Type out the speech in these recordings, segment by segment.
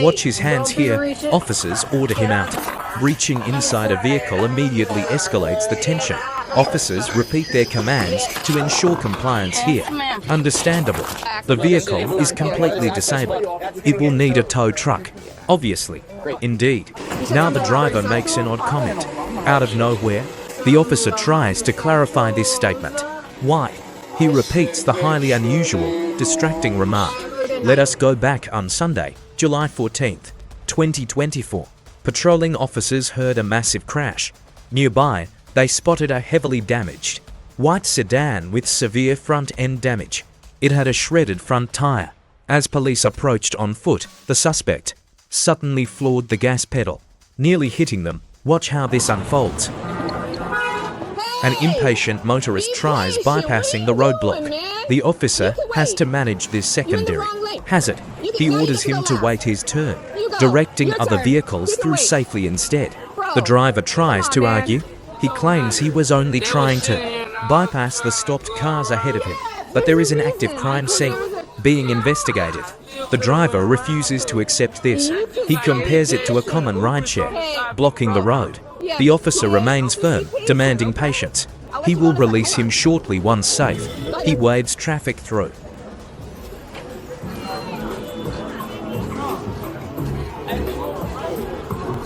Watch his hands here. Officers order him out. Breaching inside a vehicle immediately escalates the tension. Officers repeat their commands to ensure compliance here. Understandable. The vehicle is completely disabled. It will need a tow truck. Obviously. Indeed. Now the driver makes an odd comment. Out of nowhere, the officer tries to clarify this statement. Why? He repeats the highly unusual, distracting remark. Let us go back on Sunday, July 14th, 2024. Patrolling officers heard a massive crash. Nearby, they spotted a heavily damaged white sedan with severe front-end damage. It had a shredded front tire. As police approached on foot, the suspect suddenly floored the gas pedal, nearly hitting them. Watch how this unfolds. An impatient motorist tries bypassing the roadblock. The officer has to manage this secondary hazard. He orders him to wait his turn, directing other vehicles through safely instead. The driver tries to argue. He claims he was only trying to bypass the stopped cars ahead of him, but there is an active crime scene being investigated. The driver refuses to accept this. He compares it to a common rideshare, blocking the road. The officer remains firm, demanding patience. He will release him shortly once safe. He wades traffic through.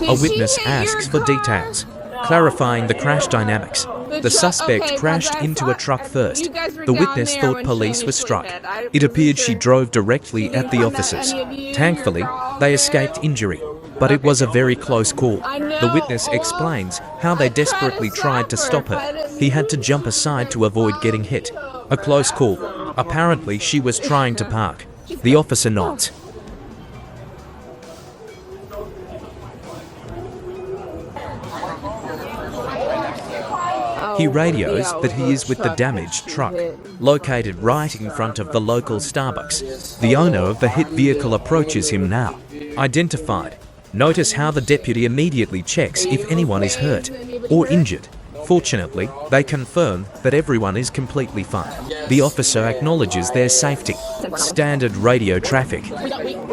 A witness asks for details, clarifying the crash dynamics. The suspect crashed into a truck first. The witness thought police were struck. It appeared she drove directly at the officers. Thankfully, they escaped injury, but it was a very close call. The witness explains how they desperately tried to stop her. He had to jump aside to avoid getting hit. A close call. Apparently, she was trying to park. The officer nods. He radios that he is with the damaged truck, located right in front of the local Starbucks. The owner of the hit vehicle approaches him now. Identified. Notice how the deputy immediately checks if anyone is hurt or injured. Fortunately, they confirm that everyone is completely fine. The officer acknowledges their safety. Standard radio traffic.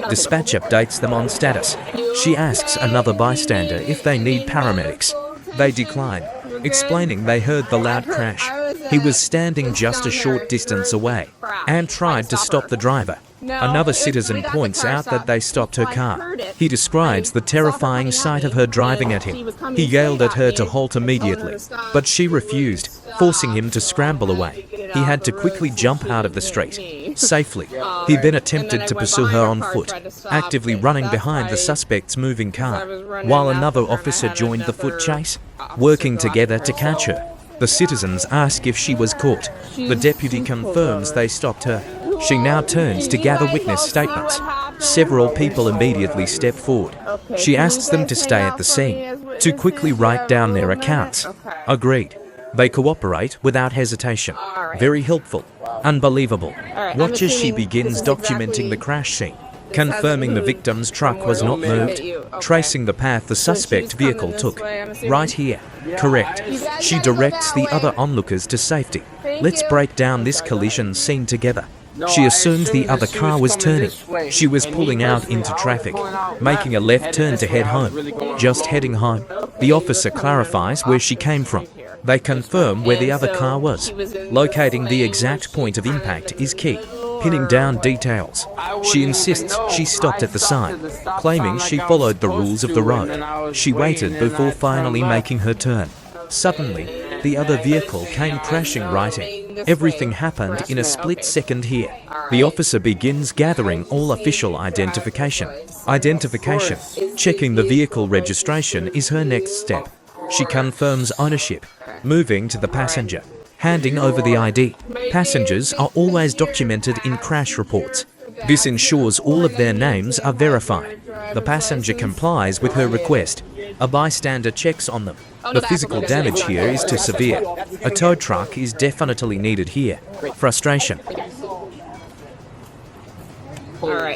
Dispatch updates them on status. She asks another bystander if they need paramedics. They decline, explaining they heard the loud crash. He was standing just a short distance away and tried to stop the driver. Another citizen points out that they stopped her car. He describes the terrifying sight of her driving at him. He yelled at her to halt immediately, but she refused, forcing him to scramble away. He had to quickly jump out of the street, safely. He then attempted to pursue her on foot, actively running behind the suspect's moving car, while another officer joined the foot chase, working together to catch her. The citizens ask if she was caught. The deputy confirms they stopped her. She now turns to gather witness statements. Several people immediately step forward. She asks them to stay at the scene, to quickly write down their accounts. Agreed. They cooperate without hesitation. Very helpful. Unbelievable. Watch as she begins documenting the crash scene, confirming the victim's truck was not moved, tracing the path the suspect vehicle took. Right here. Correct. She directs the other onlookers to safety. Let's break down this collision scene together. She assumed the other car was turning. She was pulling out into traffic, making a left turn to head home. Just heading home. The officer clarifies where she came from. They confirm where the other car was. Locating the exact point of impact is key. Pinning down details. She insists she stopped at the sign, claiming she followed the rules of the road. She waited before finally making her turn. Suddenly, the other vehicle came crashing right in. Everything happened in a split second here. The officer begins gathering all official identification. Checking the vehicle registration is her next step. She confirms ownership, moving to the passenger, handing over the ID. Passengers are always documented in crash reports. This ensures all of their names are verified. The passenger complies with her request. A bystander checks on them. The physical damage here is too severe. A tow truck is definitely needed here. Frustration.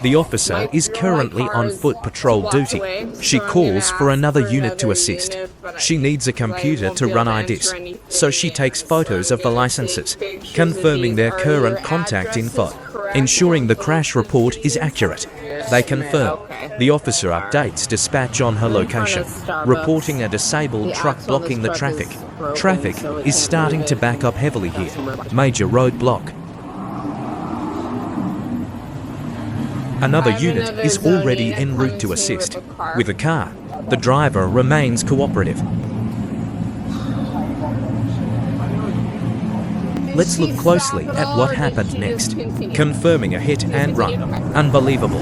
The officer is currently on foot patrol duty. She calls for another unit to assist. She needs a computer to run IDs, so she takes photos of the licenses, confirming their current contact info. ensuring the crash report is accurate. They confirm. The officer updates dispatch on her location, reporting a disabled truck blocking the traffic. Traffic is starting to back up heavily here. Major roadblock. Another unit is already en route to assist. With a car, the driver remains cooperative. Let's look closely at what happened next. Confirming a hit and run. Unbelievable.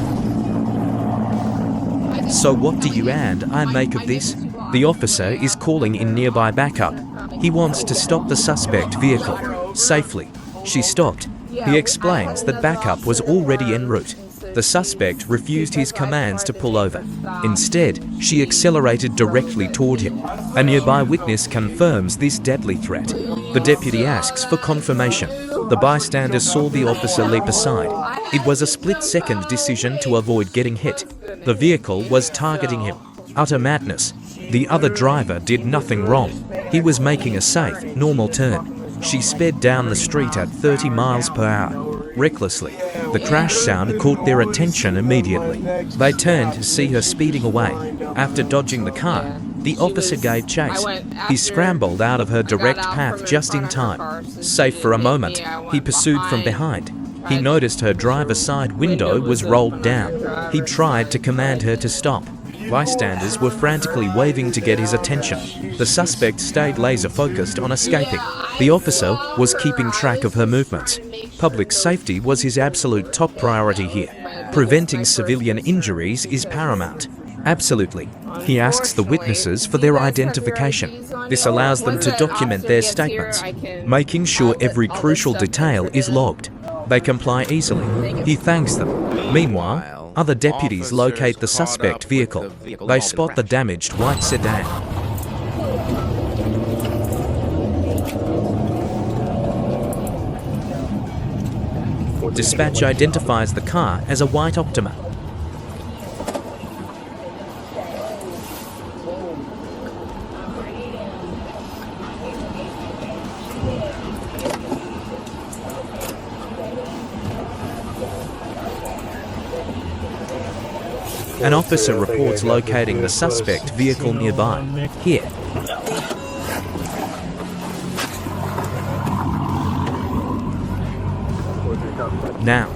So what do you and I make of this? The officer is calling in nearby backup. He wants to stop the suspect vehicle safely. She stopped. He explains that backup was already en route. The suspect refused his commands to pull over. Instead, she accelerated directly toward him. A nearby witness confirms this deadly threat. The deputy asks for confirmation. The bystanders saw the officer leap aside. It was a split-second decision to avoid getting hit. The vehicle was targeting him. Utter madness. The other driver did nothing wrong. He was making a safe, normal turn. She sped down the street at 30 miles per hour. Recklessly. The crash sound caught their attention immediately. They turned to see her speeding away. After dodging the car, the officer gave chase. He scrambled out of her direct path just in time. Safe for a moment, he pursued from behind. He noticed her driver's side window was rolled down. He tried to command her to stop. Bystanders were frantically waving to get his attention. The suspect stayed laser-focused on escaping. The officer was keeping track of her movements. Public safety was his absolute top priority here. Preventing civilian injuries is paramount. Absolutely. He asks the witnesses for their identification. This allows them to document their statements, making sure every crucial detail is logged. They comply easily. He thanks them. Meanwhile, other deputies locate the suspect vehicle. They spot the damaged white sedan. Dispatch identifies the car as a white Optima. An officer reports locating the suspect vehicle nearby. Here. Now.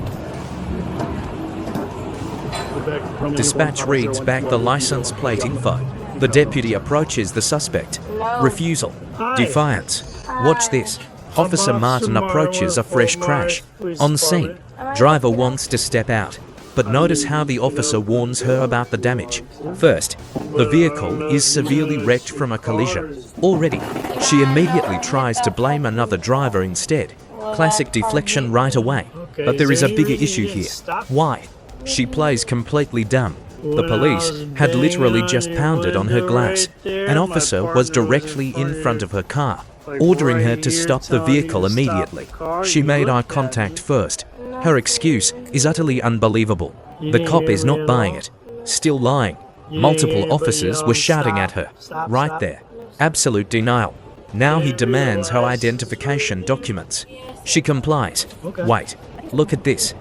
Dispatch reads back the license plate info. The deputy approaches the suspect. Refusal. Defiance. Watch this. Officer Martin approaches a fresh crash. On scene. Driver wants to step out. But notice how the officer warns her about the damage. First, the vehicle is severely wrecked from a collision. Already, she immediately tries to blame another driver instead. Classic deflection right away. But there is a bigger issue here. Why? She plays completely dumb. The police had literally just pounded on her glass. An officer was directly in front of her car, ordering her to stop the vehicle immediately. She made eye contact first. Her excuse is utterly unbelievable. The cop is not buying it. Still lying. Multiple officers were shouting at her. Right there. Absolute denial. Now he demands her identification documents. She complies. Wait. Look at this.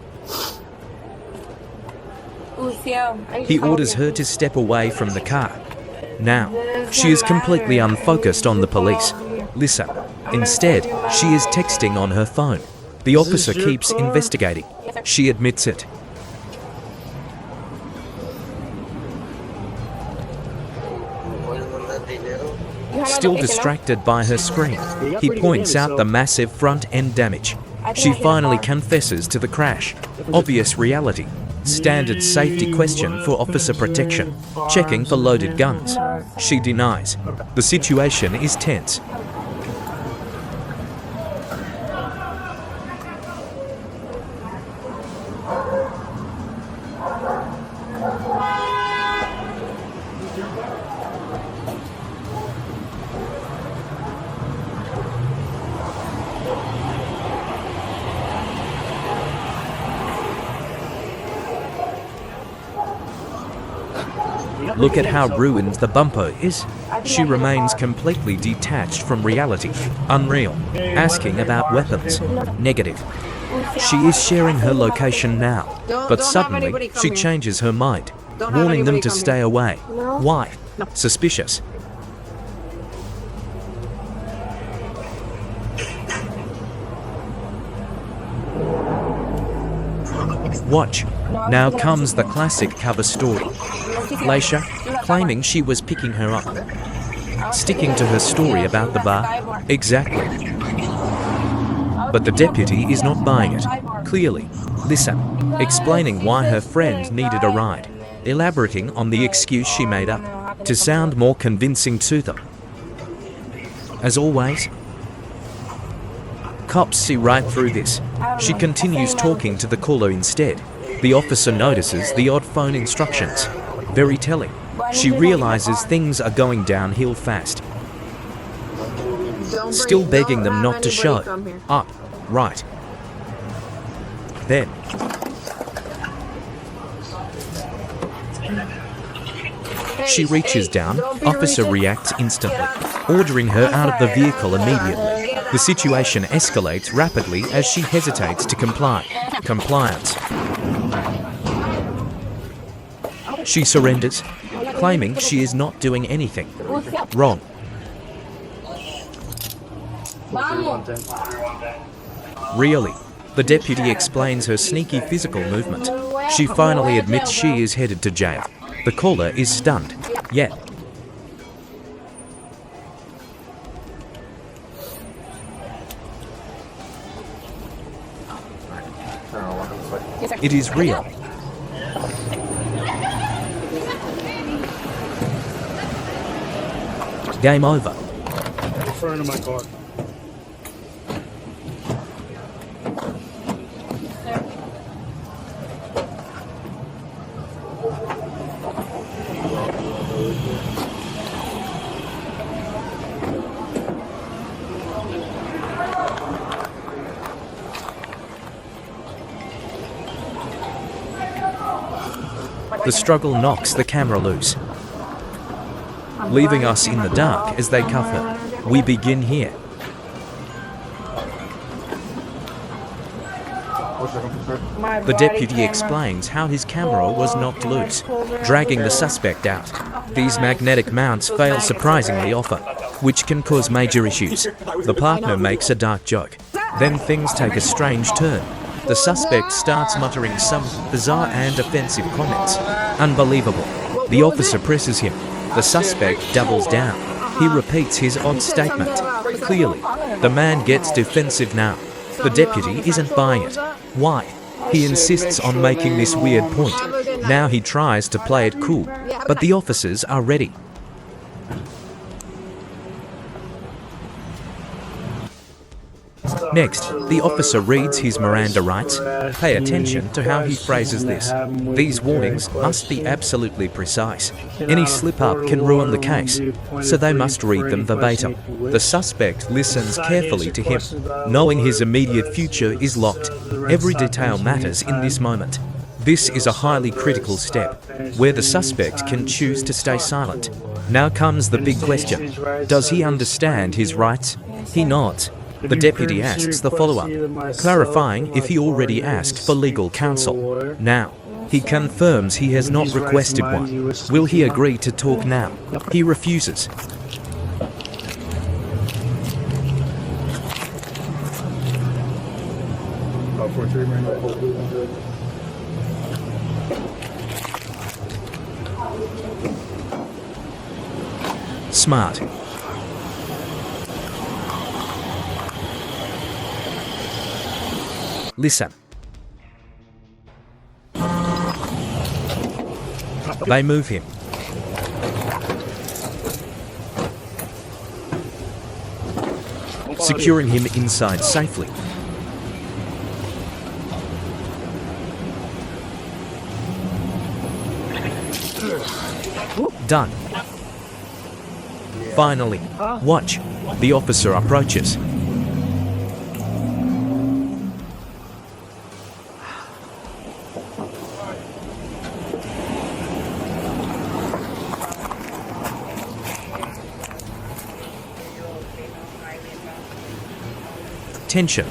He orders her to step away from the car. Now, she is completely unfocused on the police. Listen. Instead, she is texting on her phone. The officer keeps investigating. She admits it. Still distracted by her screen, he points out the massive front-end damage. She finally confesses to the crash. Obvious reality. Standard safety question for officer protection. Checking for loaded guns. She denies. The situation is tense. Look at how ruined the bumper is. She remains completely detached from reality. Unreal. Asking about weapons. Negative. She is sharing her location now, but suddenly she changes her mind, warning them to stay away. Why? Suspicious. Watch. Now comes the classic cover story. Leisha claiming she was picking her up. Sticking to her story about the bar. Exactly. But the deputy is not buying it. Clearly. Listen. Explaining why her friend needed a ride. Elaborating on the excuse she made up to sound more convincing to them. As always, cops see right through this. She continues talking to the caller instead. The officer notices the odd phone instructions. Very telling. She realizes things are going downhill fast. Still begging them not to show up. Right. Then she reaches down. Officer reacts instantly, ordering her out of the vehicle immediately. The situation escalates rapidly as she hesitates to comply. Compliance. She surrenders, claiming she is not doing anything wrong. Really? The deputy explains her sneaky physical movement. She finally admits she is headed to jail. The caller is stunned. Yet, it is real. Game over. Referring to my car. The struggle knocks the camera loose, leaving us in the dark as they cuff her. We begin here. The deputy explains how his camera was knocked loose, dragging the suspect out. These magnetic mounts fail surprisingly often, which can cause major issues. The partner makes a dark joke. Then things take a strange turn. The suspect starts muttering some bizarre and offensive comments. Unbelievable. The officer presses him. The suspect doubles down. He repeats his odd statement. Clearly, the man gets defensive now. The deputy isn't buying it. Why? He insists on making this weird point. Now he tries to play it cool, but the officers are ready. Next, the officer reads his Miranda rights. Pay attention to how he phrases this. These warnings must be absolutely precise. Any slip-up can ruin the case, so they must read them verbatim. The suspect listens carefully to him, knowing his immediate future is locked. Every detail matters in this moment. This is a highly critical step, where the suspect can choose to stay silent. Now comes the big question. Does he understand his rights? He nods. The deputy asks the follow-up, clarifying if he already asked for legal counsel. Now, he confirms he has not requested one. Will he agree to talk now? He refuses. Smart. Listen. They move him. Securing him inside safely. Done. Finally, watch. The officer approaches. Tension.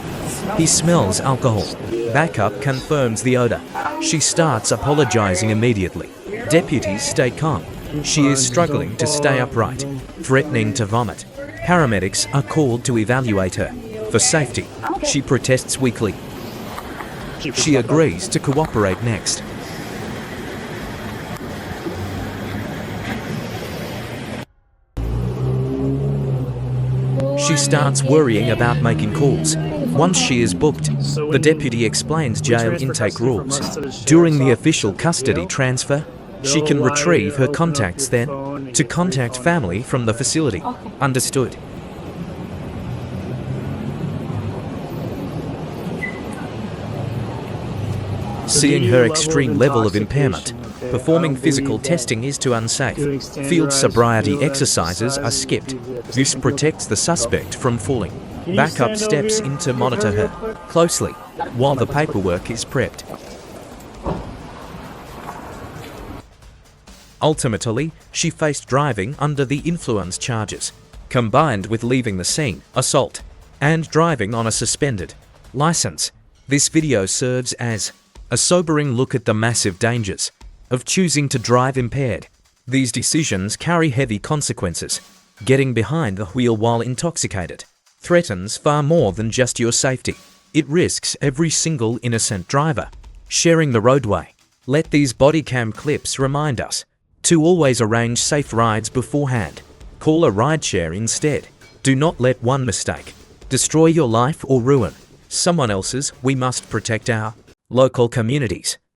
He smells alcohol. Backup confirms the odor. She starts apologizing immediately. Deputies stay calm. She is struggling to stay upright, threatening to vomit. Paramedics are called to evaluate her. For safety, she protests weakly. She agrees to cooperate next. She starts worrying about making calls. Once she is booked, the deputy explains jail intake rules. During the official custody transfer, she can retrieve her contacts then to contact family from the facility. Understood. Seeing her extreme level of impairment, performing physical testing is too unsafe. Field sobriety exercises are skipped. This protects the suspect from falling. Backup steps in to monitor her closely while the paperwork is prepped. Ultimately, she faced driving under the influence charges, combined with leaving the scene, assault, and driving on a suspended license. This video serves as a sobering look at the massive dangers of choosing to drive impaired. These decisions carry heavy consequences. Getting behind the wheel while intoxicated threatens far more than just your safety. It risks every single innocent driver sharing the roadway. Let these Bodycam clips remind us to always arrange safe rides beforehand. Call a rideshare instead. Do not let one mistake destroy your life or ruin someone else's. We must protect our local communities.